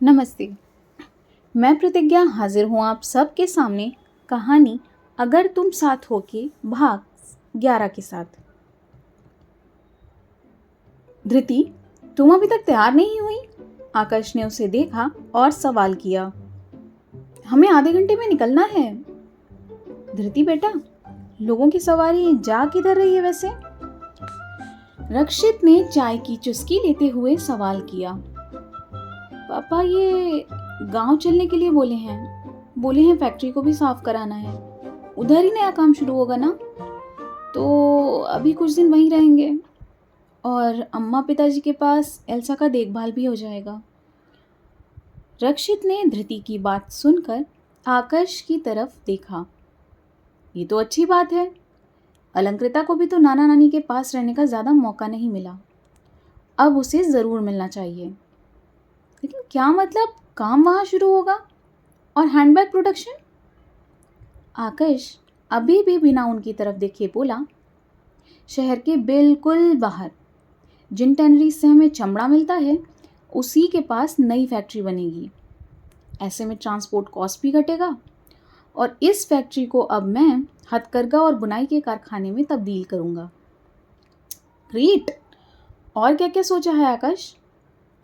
नमस्ते। मैं प्रतिज्ञा हाजिर हूँ आप सबके सामने कहानी अगर तुम साथ हो के भाग 11 के साथ। धृति, तुम अभी तक तैयार नहीं हुई? आकाश ने उसे देखा और सवाल किया। हमें आधे घंटे में निकलना है। धृति बेटा, लोगों की सवारी जा किधर रही है वैसे? रक्षित ने चाय की चुस्की लेते हुए सवाल किया। पापा ये गांव चलने के लिए बोले हैं फैक्ट्री को भी साफ कराना है। उधर ही नया काम शुरू होगा ना, तो अभी कुछ दिन वहीं रहेंगे और अम्मा पिताजी के पास एल्सा का देखभाल भी हो जाएगा। रक्षित ने धृति की बात सुनकर आकाश की तरफ देखा। ये तो अच्छी बात है। अलंकृता को भी तो नाना नानी के पास रहने का ज़्यादा मौका नहीं मिला, अब उसे ज़रूर मिलना चाहिए। लेकिन क्या मतलब काम वहाँ शुरू होगा और हैंडबैग प्रोडक्शन? आकाश अभी भी बिना उनकी तरफ देखे बोला, शहर के बिल्कुल बाहर जिन टैनरी से हमें चमड़ा मिलता है उसी के पास नई फैक्ट्री बनेगी। ऐसे में ट्रांसपोर्ट कॉस्ट भी घटेगा और इस फैक्ट्री को अब मैं हथकरघा और बुनाई के कारखाने में तब्दील करूँगा। ग्रेट! और क्या क्या सोचा है आकाश?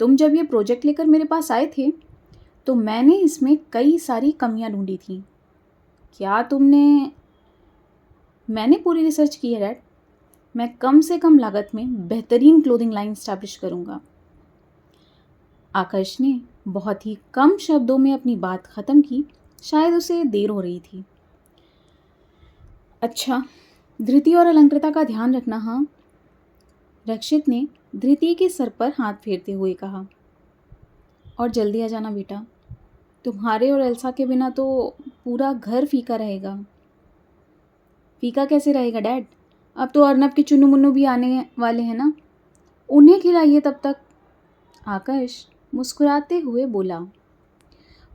तुम जब ये प्रोजेक्ट लेकर मेरे पास आए थे तो मैंने इसमें कई सारी कमियां ढूंढी थी। मैंने पूरी रिसर्च की है डैड। मैं कम से कम लागत में बेहतरीन क्लोथिंग लाइन स्टैब्लिश करूंगा। आकाश ने बहुत ही कम शब्दों में अपनी बात ख़त्म की, शायद उसे देर हो रही थी। अच्छा, धृति और अलंकृता का ध्यान रखना। हाँ, रक्षित ने धृति के सर पर हाथ फेरते हुए कहा। और जल्दी आ जाना बेटा, तुम्हारे और एल्सा के बिना तो पूरा घर फीका रहेगा। फीका कैसे रहेगा डैड? अब तो अर्नब के चुन्नू मुन्नू भी आने वाले हैं ना, उन्हें खिलाइए तब तक। आकाश मुस्कुराते हुए बोला।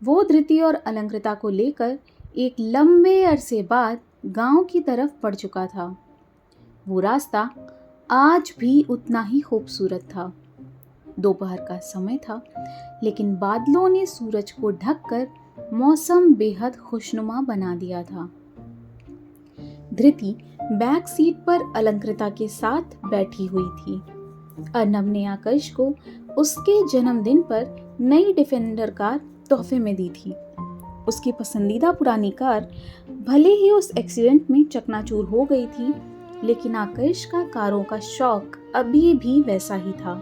वो धृति और अलंकृता को लेकर एक लंबे अरसे बाद गांव की तरफ बढ़ चुका था। वो रास्ता आज भी उतना ही खूबसूरत था। दोपहर का समय था, लेकिन बादलों ने सूरज को ढककर मौसम बेहद खुशनुमा बना दिया था। धृति बैक सीट पर अलंकृता के साथ बैठी हुई थी। अर्नब ने आकाश को उसके जन्मदिन पर नई डिफेंडर कार तोहफे में दी थी। उसकी पसंदीदा पुरानी कार भले ही उस एक्सीडेंट में चकनाचूर हो गई थी, लेकिन आकाश का कारों का शौक अभी भी वैसा ही था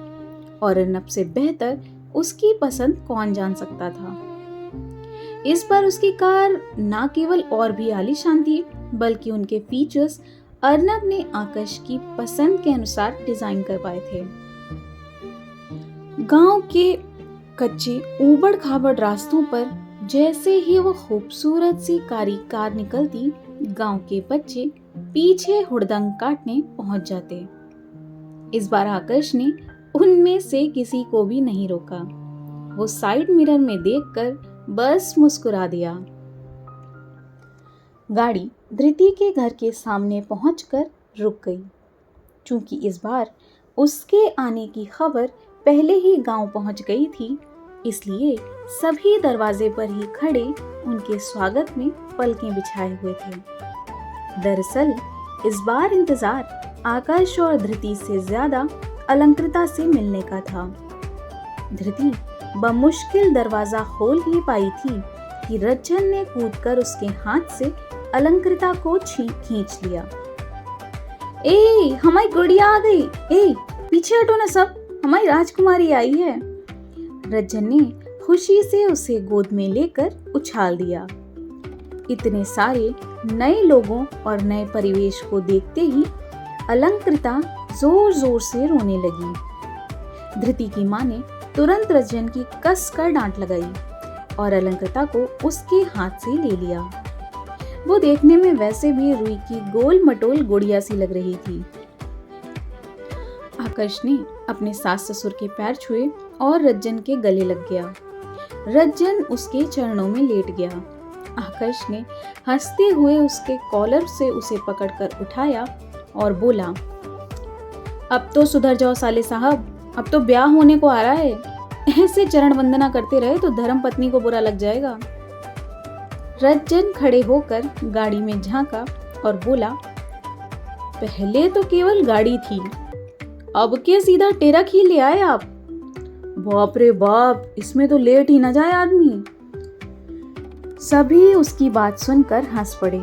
और अर्नब से बेहतर उसकी पसंद कौन जान सकता था। इस बार उसकी कार ना केवल और भी आलीशान थी, बल्कि उनके फीचर्स अर्नब ने आकाश की पसंद के अनुसार डिजाइन करवाए थे। गांव के कच्चे ऊबड़ खाबड़ रास्तों पर जैसे ही वो खूबसूरत सी कारी कार निकलती, गांव के बच्चे पीछे हुड़दंग काटने पहुंच जाते। इस बार आकाश ने उनमें से किसी को भी नहीं रोका। वो साइड मिरर में देखकर बस मुस्कुरा दिया। गाड़ी धृति के घर के सामने पहुंचकर रुक गई। चूंकि इस बार उसके आने की खबर पहले ही गांव पहुंच गई थी, इसलिए सभी दरवाजे पर ही खड़े उनके स्वागत में पलकें बिछाए हुए थे। दरअसल इस बार इंतजार आकाश और धृति से ज्यादा अलंकृता से मिलने का था। धृति बमुश्किल दरवाजा खोल ही पाई थी कि रज्जन ने कूदकर उसके हाथ से अलंकृता को खींच लिया। ए, हमारी गुड़िया आ गई। ए, पीछे हटो ना सब, हमारी राजकुमारी आई है। रज्जन ने खुशी से उसे गोद में लेकर उछाल दिया। इतने सारे नए लोगों और नए परिवेश को देखते ही अलंकृता जोर जोर से रोने लगी। धृति की माँ ने तुरंत रज्जन की कस कर डांट लगाई और अलंकृता को उसके हाथ से ले लिया। वो देखने में वैसे भी रुई की गोल मटोल गुड़िया सी लग रही थी। आकाश ने अपने सास ससुर के पैर छुए और रज्जन के गले लग गया। रज्जन उसके चरणों में लेट गया। आकाश ने हंसते हुए उसके कॉलर से उसे पकड़कर उठाया और बोला, अब तो सुधर जाओ साले साहब, अब तो ब्याह होने को आ रहा है। ऐसे चरण वंदना करते रहे तो धर्म पत्नी को बुरा लग जाएगा। रज्जन खड़े होकर गाड़ी में झांका और बोला, पहले तो केवल गाड़ी थी, अब के सीधा ट्रक ही ले आए आप। बाप रे बाप, इसमें तो लेट ही न जाए आदमी। सभी उसकी बात सुनकर हंस पड़े।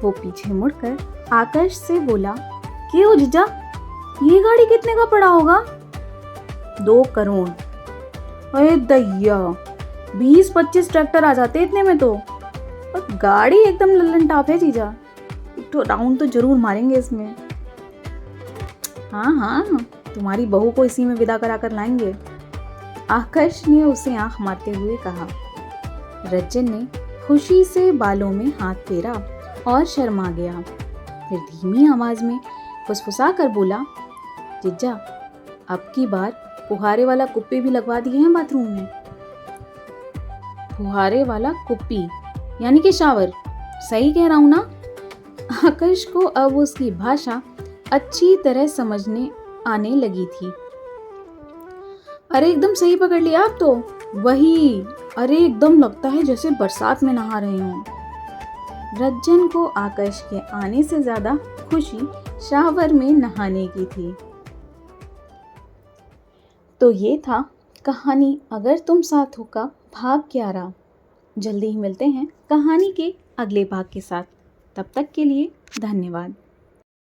वो पीछे मुड़कर आकाश से बोला, क्यों जीजा, ये गाड़ी कितने का पड़ा होगा? 2 करोड़। अरे दैया, 20-25 ट्रैक्टर आ जाते इतने में तो। और गाड़ी एकदम लल्लन टाप है जीजा, एक तो राउंड तो जरूर मारेंगे इसमें। हाँ हाँ, तुम्हारी बहू को इसी में विदा करा कर लाएंगे, आकाश ने उसे आंख मारते हुए कहा। रज्जन ने खुशी से बालों में हाथ फेरा और शर्मा गया। फिर धीमी आवाज में फुसफुसा कर बोला, जीजा, अब की बार फुहारे वाला कुप्पी भी लगवा दिए हैं बाथरूम में। फुहारे वाला कुप्पी यानी कि शावर, सही कह रहा हूं ना? आकाश को अब उसकी भाषा अच्छी तरह समझने आने लगी थी। अरे एकदम सही पकड़ लिया आप तो, वही। अरे एकदम लगता है जैसे बरसात में नहा रहे हों। रज्जन को आकाश के आने से ज्यादा खुशी शावर में नहाने की थी। तो ये था कहानी अगर तुम साथ हो का भाग 11। जल्दी ही मिलते हैं कहानी के अगले भाग के साथ। तब तक के लिए धन्यवाद।